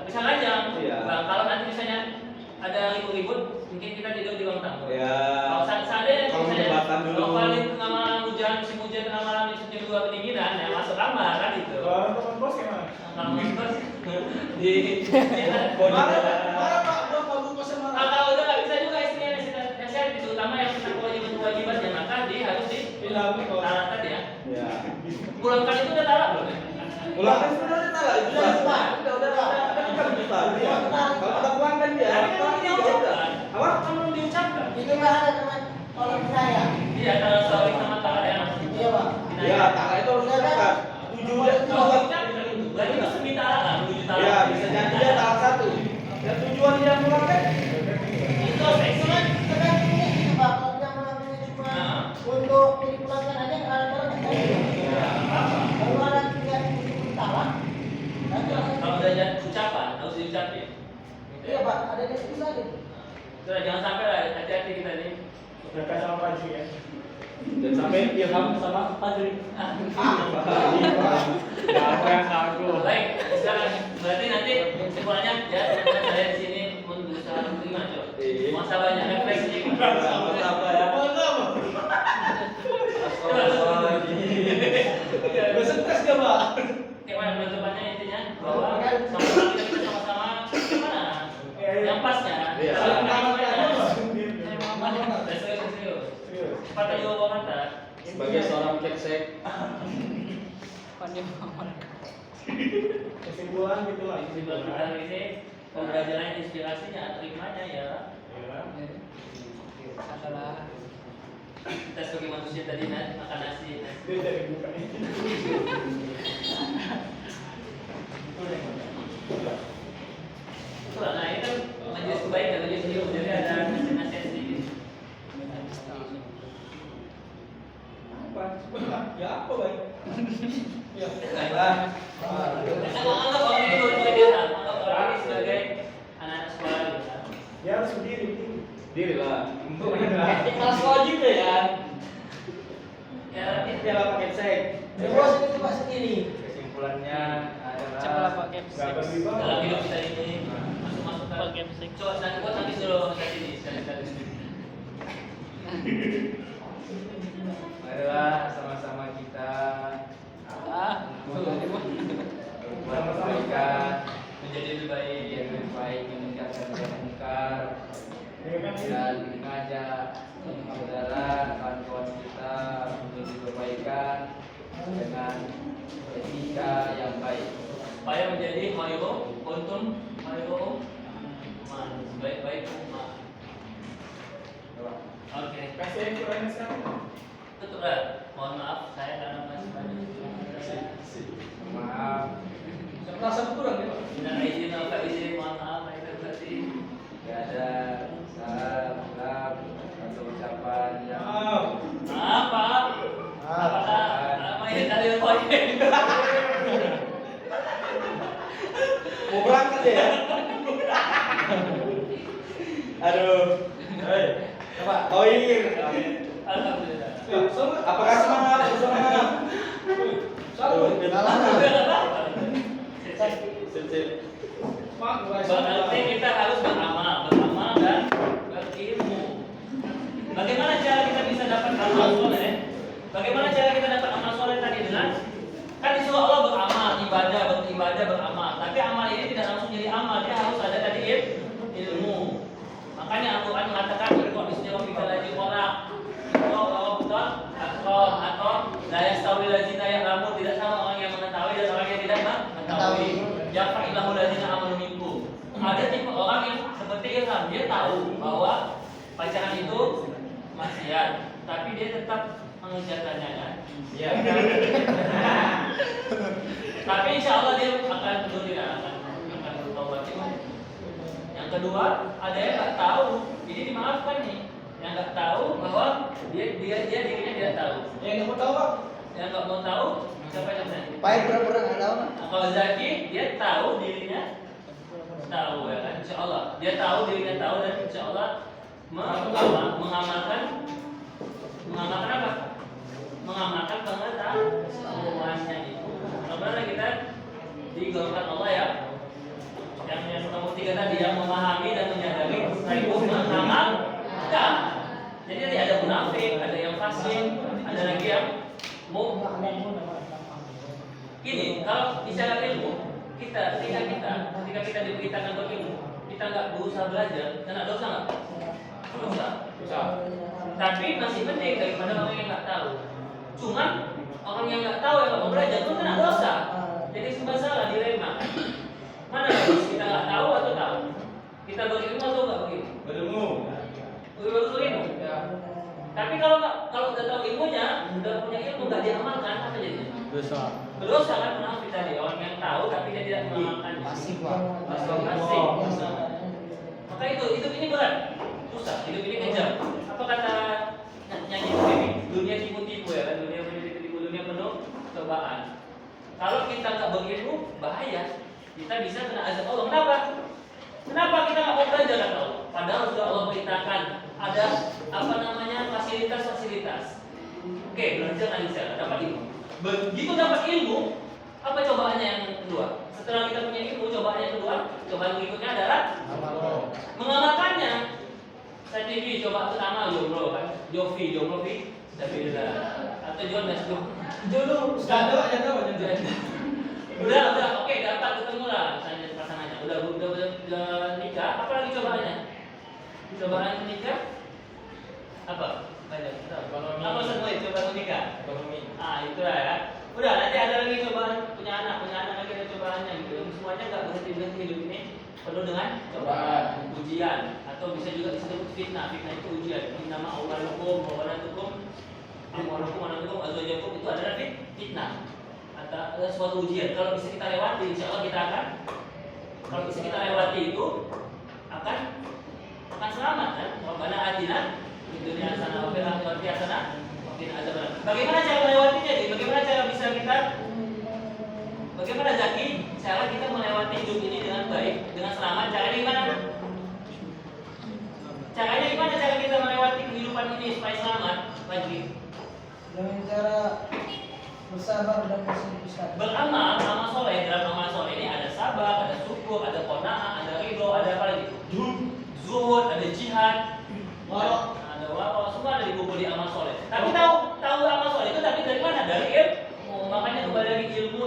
Pisah aja. Iya. Bang, kalau nanti misalnya ada ribut-ribut, mungkin kita tidur di ruang tamu. Ya. Kalau seandainya Kalau misalnya jembatan dulu. Novalin tengah malam hujan, musim hujan tengah malam musim 2 pendinginan, ya masuk kamar kan itu. Kalau teman bos gimana? Kalau bos di Marah, Pak. Gua mabuk kok sama. kalau udah nggak bisa juga istrinya nasihat itu, terutama yang tentang kewajiban-kewajibannya, maka dia harus Bilang nih kalau taat tadi ya. Ya. Pulangkan itu udah taat belum? Pulangkan sebenarnya salah itu. Udah. Kan kita bisa. Kalau ada uang kan dia. Tapi kan ini Ya udah. Apa? Kan belum diucapkan. Itu mah ada teman orang saya. Iya, antara sawi sama ta'ala ya. Iya, Pak. Ya, ta'ala itu harus diucapkan. Tujuan Kalau diucapkan itu, berarti itu semi ta'ala, menuju ta'ala. Ya, bisa jadi dia salah satu. Dan tujuan dia melakukan Itu seksual. Tergantung ini, Pak. Kalau dia melakukannya cuma untuk manipulasikan aja, kadang-kadang nggak tahu. Kalau ada tidak salah, nanti langsung. Kalau udah jadi ucapan, harus diucapin. Iya, Pak. Ada di situ tadi. Sudah, jangan sampai lah, hati-hati kita nih. mereka sama Fajri ya. Dan sampai ilham sama Fajri. Apa yang aku? Baik, sekarang berarti nanti kesimpulannya ya teman-teman saya di sini berusaha untuk gimana coba? Masalahnya refleksi. Sama-sama ya. Besok tes gak, Pak? Gimana penutupannya intinya bahwa sama-sama kita sama-sama gimana? Yang pasnya. Iya. Kalau kita Sama-sama. serius. Patah juga bawa mata. Sebagai seorang keksek, Kesimpulan gitulah Kesimpulan kita hari ini pembelajaran inspirasinya, terimanya ya. Adalah Kita sebagai manusia tadi makan nasi. Dia dari bukanya. Nah ini kan majelis kebaikan, majelis ilmu, jadi ada nasihat sedikit. Ya apa, Bang? Ya. Anggap orang ini berbeda, anggap orang ini sebagai anak-anak sekolah gitu. Dia harus berdiri. diri lah. kelas wajib ya. Ya, Dia lah pakai cek. Bos itu Pak sendiri. Kesimpulannya Coba adalah pakai Gak berubah. dalam hidup kita ini masuk-masuk Pakai musik. coba nanti buat nanti suruh ke sini sekali-kali. marilah sama-sama kita untuk berbuat kebaikan, Menjadi lebih baik. yang lebih baik, meningkatkan mungkar, dan mengajak saudara kawan-kawan kita untuk diperbaikan dengan etika yang baik. Supaya menjadi khairu kuntum khairu man, baik-baik umat. Oke, Kasih yang kurangnya sekarang. tutuplah. Mohon maaf saya karena masih banyak. Maaf, Merasa kurang ya, Pak? Minta izin apa izin, mohon maaf itu berarti. tidak ada salah atau ucapan yang Maaf, Pak. Apa ini tadi poin? Mau berangkat ya? Aduh. Hei, Coba. Toir. Alhamdulillah. Apakah semangat? Semangat. Satu. Berarti kita harus beramal dan berilmu. Bagaimana cara kita bisa dapat amal soleh? Bagaimana cara kita dapat amal soleh tadi dengan kan disuruh Allah beramal, beribadah, beramal. Tapi amal ini tidak langsung jadi amal, dia harus ada tadi ilmu. Makanya Al-Quran mengatakan kok bismillah kita lagi orang atau la yastawi lazina ya'lamu, tidak sama orang yang mengetahui dan orang yang tidak mengetahui. Yafa'illahu lazina amanu minkum. Ada tipe orang yang seperti Ilham, dia tahu bahwa pacaran itu maksiat, tapi dia tetap mengerjakannya kan. Iya. Tapi insya Allah dia akan akan bertobat. Yang kedua, ada yang nggak tahu, jadi dimaafkan nih. Yang nggak tahu bahwa dia dirinya tidak tahu. Yang nggak mau tahu, Pak? Yang nggak mau tahu, siapa yang tahu? Baik pura-pura nggak tahu. Nah, kalau Zaki dia tahu dirinya tahu ya kan, insya Allah dia tahu dirinya tahu dan insya Allah mengamalkan apa? Mengamalkan pengetahuannya itu. Mudah-mudahan kita digolongkan Allah ya. Yang nomor 3 tadi yang memahami dan menyadari sekaligus mengamalkan. Jadi tadi ada munafik, ada yang fasik, ada lagi yang Gini, kalau bicara ilmu, ketika kita diberitakan berilmu, kita nggak berusaha belajar, kena dosa nggak? Dosa. Tapi masih penting daripada orang yang nggak tahu. Cuman orang yang nggak tahu yang nggak mau belajar itu kena dosa. Jadi serba salah dilema. Mana bagus kita nggak tahu atau tahu? Kita berilmu atau nggak berilmu? Berilmu. ilmu nggak diamalkan, apa jadinya? Dosa. Berdosa kan munafik tadi, orang yang tahu tapi dia tidak mengamalkan. Pasif, Pak. Pasif. Maka itu ini berat, susah, hidup ini kejam. Apa kata nyanyi ini? Dunia tipu-tipu ya kan, dunia tipu-tipu, dunia penuh cobaan. Kalau kita nggak berilmu, bahaya. Kita bisa kena azab Allah. Kenapa? Kenapa kita nggak mau belajar kata Allah? Padahal sudah Allah perintahkan ada fasilitas. Oke, belajar nanti saya dapat ilmu. Begitu dapat ilmu, apa cobaannya yang kedua? Setelah kita punya ilmu, cobaannya yang kedua, cobaan berikutnya adalah mengamalkannya. Saya TV coba pertama jomblo kan, Jovi, Sabilillah, atau Jonas jodoh, udah, oke, dapat ketemu lah, misalnya pasangannya, udah nikah, apa lagi cobaannya? Cobaan nikah, apa? Banyak, apa semua itu cobaan nikah? Itu lah ya. Udah, nanti ada lagi cobaan punya anak lagi ada cobaannya gitu. Semuanya nggak berhenti hidup ini penuh dengan cobaan, ujian, atau bisa juga disebut fitnah. Fitnah itu ujian. Ini nama Allah hukum, azwajakum itu adalah fitnah atau suatu ujian. Kalau bisa kita lewati, insya Allah kita akan. Kalau bisa kita lewati itu akan selamat kan? Rabbana atina fid dunya hasanah wa fil akhirati hasanah wa qina adzabannar. Bagaimana cara melewatinya? Bagaimana cara bisa kita? Bagaimana Zaki? Cara kita melewati hidup ini dengan baik, dengan selamat. Caranya gimana? Caranya gimana cara kita melewati kehidupan ini supaya selamat? Lagi Dengan cara bersabar dan bersih. beramal, amal soleh. Dalam amal soleh ini ada sabar, ada syukur, ada qanaah, ada ridho, ada apa lagi? Zuhud, ada jihad, ada wara, semua ada dikumpul di amal soleh. Tapi tahu amal soleh itu tapi dari mana? Dari ilmu. Makanya kembali lagi ilmu.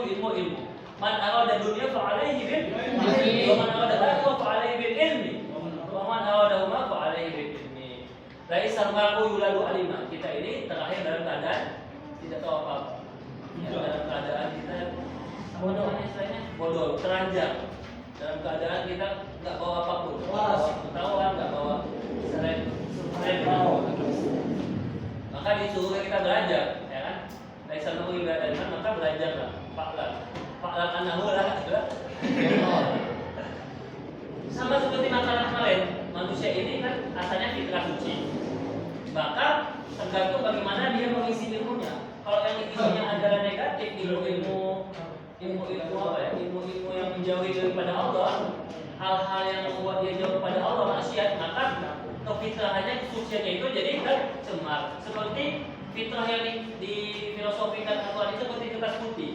Man arada dunya fa alaihi bil ilmi, wa man arada akhirah fa alaihi bil ilmi, wa man arada huma fa alaihi bil ilmi. Laisa mar'u yuladu alima. Kita ini terakhir dalam keadaan tidak tahu apa-apa. Ya, dalam keadaan kita bodoh, teranjang. Dalam keadaan kita nggak bawa apapun, nggak bawa pengetahuan, nggak bawa selain maka disuruh kita belajar, ya kan? Dari sana belajar, maka belajarlah, Pak anahu lah, sama seperti makanan kemarin, manusia ini kan asalnya fitrah suci, maka tergantung bagaimana dia mengisi ilmunya. Kalau yang ilmunya adalah negatif, ilmu apa ya? Ilmu yang menjauhi daripada Allah, hal-hal yang membuat dia jauh kepada Allah, maksiat, maka kefitrahannya, kesuciannya itu jadi tercemar. Seperti fitrah yang difilosofikan Al-Quran itu seperti kertas putih.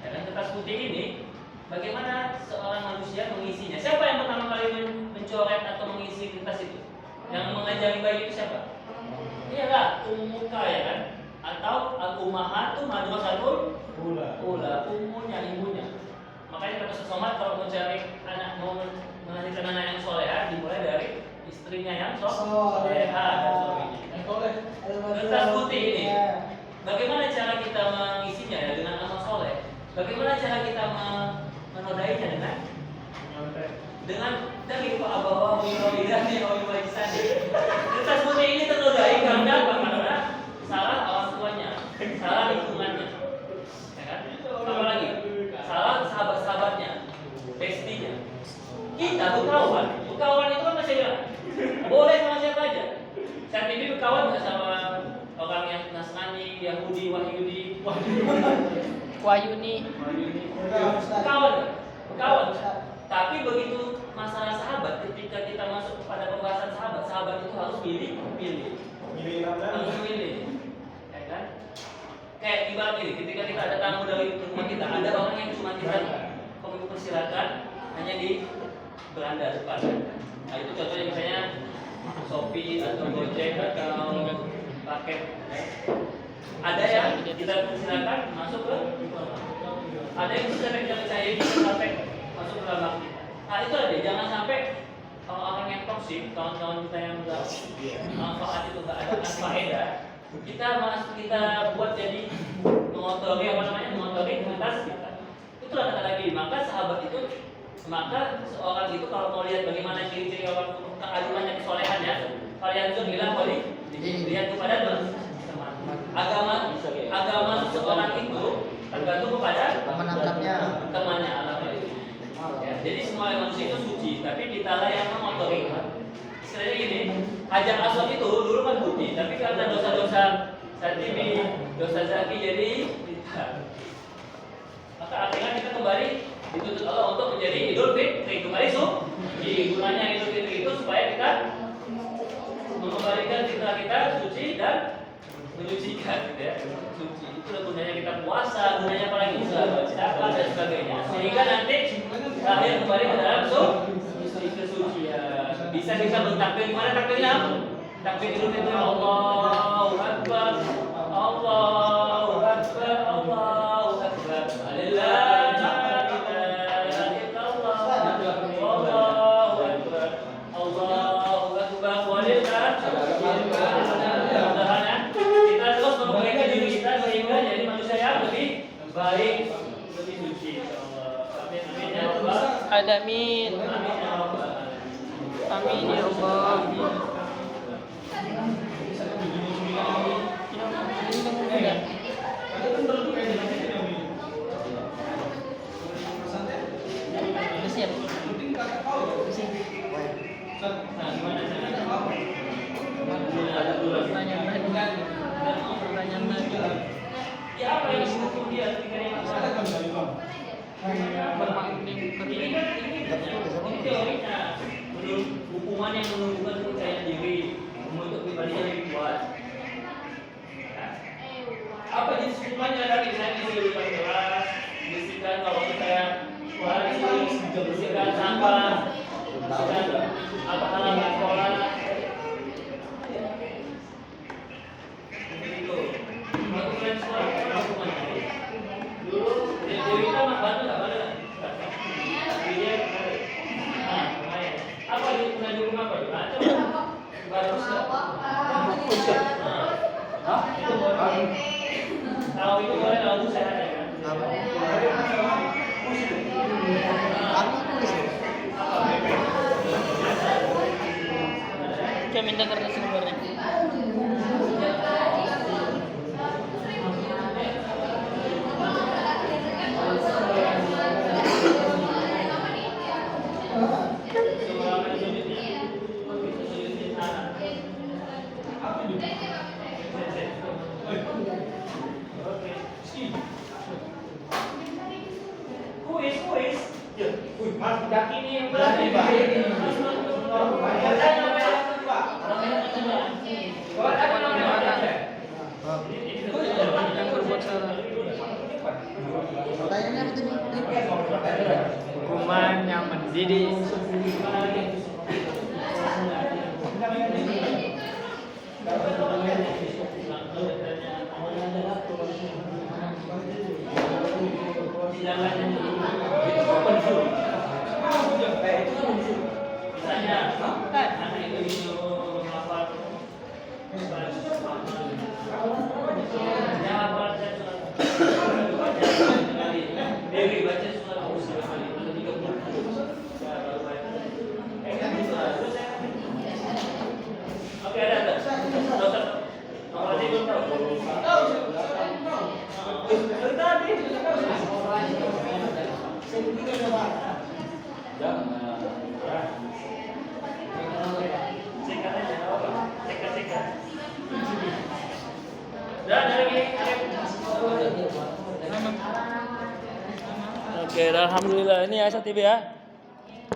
Ya kan, kertas putih ini bagaimana seorang manusia mengisinya? Siapa yang pertama kali mencoret atau mengisi kertas itu? Yang mengajari bayi itu siapa? Iyalah, ummuka ya kan? Atau al-ummahatu madrasatul ula, ibunya. Makanya kata Somad kalau mencari anak, mau melahirkan anak yang soleha, dimulai dari istrinya yang soleha dan suaminya. Kertas putih ini, bagaimana cara kita mengisinya ya dengan amal soleh? Bagaimana cara kita menodainya dengan dari Pak Abawa Wirawidani Wiwajisani. Kertas putih ini ternodai karena apa? Karena salah orang tuanya, salah lingkungannya, ya kan? Apa lagi? Salah sahabat-sahabatnya, bestinya. Kita berkawan itu kan masih bilang boleh sama siapa aja. Saat ini berkawan nggak sama orang yang Nasrani, Yahudi, Wahyuni. Berkawan. Tapi begitu masalah sahabat, ketika kita masuk kepada pembahasan sahabat itu harus pilih. Harus milih, ya kan? Kayak ibarat ini, ketika kita ada tamu dari rumah kita, ada orang yang cuma kita persilakan hanya di beranda depan. Nah itu contohnya misalnya Shopee atau Gojek atau paket. Ada yang kita persilakan masuk ke, ada yang sampai kita percaya bisa sampai masuk ke dalam kita. Nah itu ada, jangan sampai orang yang toksik, kawan-kawan kita yang enggak manfaat itu enggak ada faedah, kita buat jadi mengotori kertas kita. Itulah kata lagi, maka sahabat itu, maka seorang itu kalau mau lihat bagaimana ciri-ciri orang keagungannya, kesolehannya, kalian itu bilang lihat kepada teman. agama seseorang itu tergantung kepada Menangkapnya. temannya alamnya itu. Ya, jadi semua manusia itu suci, tapi kitalah yang mengotori. Istilahnya gini, Hajar Aswad itu dulu kan putih, tapi karena dosa-dosa Satimi, dosa Zaki jadi hitam. Maka akhirnya kita kembali dituntut Allah untuk menjadi Idul Fitri, kembali suci. Gunanya Idul Fitri itu supaya kita mengembalikan citra kita suci dan menyucikan, gitu ya. Suci itu gunanya kita puasa, gunanya apalagi usaha zakat dan sebagainya, sehingga nanti terakhir kembali ke dalam kesucian. Bisa kita bertakbir, gimana takbirnya? Takbir Idul Fitri, Allahu Akbar, Allahu Akbar, Allahu Akbar, la ilaha illallah, Allahu Akbar, Allahu Akbar, walillah. Mudah-mudahan kita terus memperbaiki diri kita sehingga jadi manusia yang lebih baik, lebih suci. Insyaallah. Amin amin ya Allah. Amin. Amin ya Allah. Amin ya Allah. Siap. Nah, gimana caranya? Pertanyaan lagi. Pertanyaan lagi. Ya apa yang disebut dia ketika dia ini teorinya, menurut hukuman yang menunjukkan kepercayaan diri, membentuk pribadi yang lebih kuat. Apa jenis hukumannya? Tadi saya disuruh keras, bersihkan kalau saya waris, bersihkan sampah, bersihkan apa halaman sekolah. Begitu. Waktu kalian sekolah apa hukumannya? Dulu Dewi kita mah bantu nggak bantu? Dia nah, lumayan. Apa di pernah dihukum apa? Bagus nggak? Hah? Itu boleh. Kalau itu boleh, kalau itu sehat ya kan? Kami minta kertas sumbernya. Kuis. Mas Daki ini yang berarti Pak. Yang berbuat salah. Pertanyaannya apa tadi? Hukuman yang mendidik. Misalnya, anak itu disuruh hafal ya hafal Dewi baca surat Al-Qur'an kali itu 30. Ya baru baca. Oke, ada. Dokter. Nomor ini belum tahu. Tadi. Sikat aja, apa? Sikat. Dan lagi. Oke, alhamdulillah ini Aisyah TV ya.